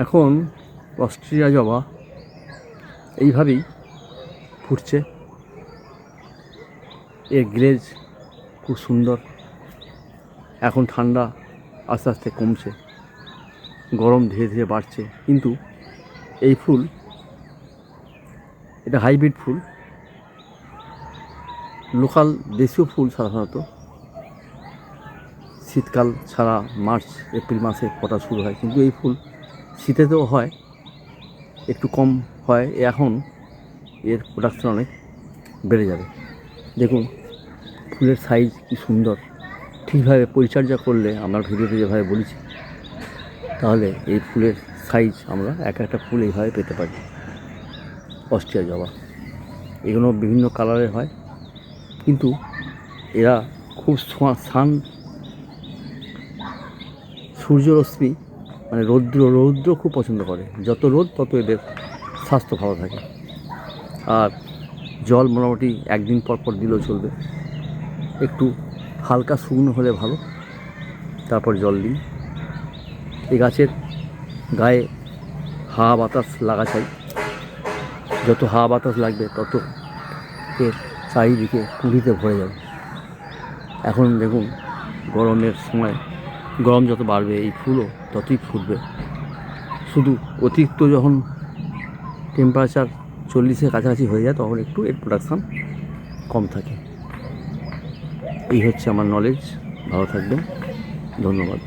এখন অস্ট্রিয়া জবা এইভাবেই ফুটছে। এর গ্লেজ খুব সুন্দর। এখন ঠান্ডা আস্তে আস্তে কমছে, গরম ধীরে ধীরে বাড়ছে, কিন্তু এই ফুল এটা হাইব্রিড ফুল। লোকাল দেশীয় ফুল সাধারণত শীতকাল ছাড়া মার্চ এপ্রিল মাসে ফোটা শুরু হয়, কিন্তু এই ফুল শীতেতেও হয়, একটু কম হয়। এখন এর প্রোডাকশন অনেক বেড়ে যাবে। দেখুন ফুলের সাইজ কি সুন্দর। ঠিকভাবে পরিচর্যা করলে, আমরা ভিডিওতে যেভাবে বলেছি, তাহলে এই ফুলের সাইজ আমরা এক একটা ফুল এইভাবে পেতে পারি। অস্ট্রিয়া জবা এগুলো বিভিন্ন কালারের হয়, কিন্তু এরা খুব সূর্যরশ্মি মানে রৌদ্র খুব পছন্দ করে। যত রোদ তত এদের স্বাস্থ্য ভালো থাকে। আর জল মোটামুটি একদিন পর পর দিলেও চলবে, একটু হালকা শুকনো হলে ভালো, তারপর জল দিই। এই গাছের গায়ে হাওয়া বাতাস লাগা চাই। যত হাওয়া বাতাস লাগবে তত এর চারিদিকে কুঁড়িতে ভরে যাবে। এখন দেখুন গরমের সময় গরম যত বাড়বে এই ফুলও ততই ফুটবে। শুধু অতিরিক্ত যখন টেম্পারেচার 40-এর কাছাকাছি হয়ে যায় তখন একটু এর প্রোডাকশান কম থাকে। এই হচ্ছে আমার নলেজ। ভালো থাকবেন, ধন্যবাদ।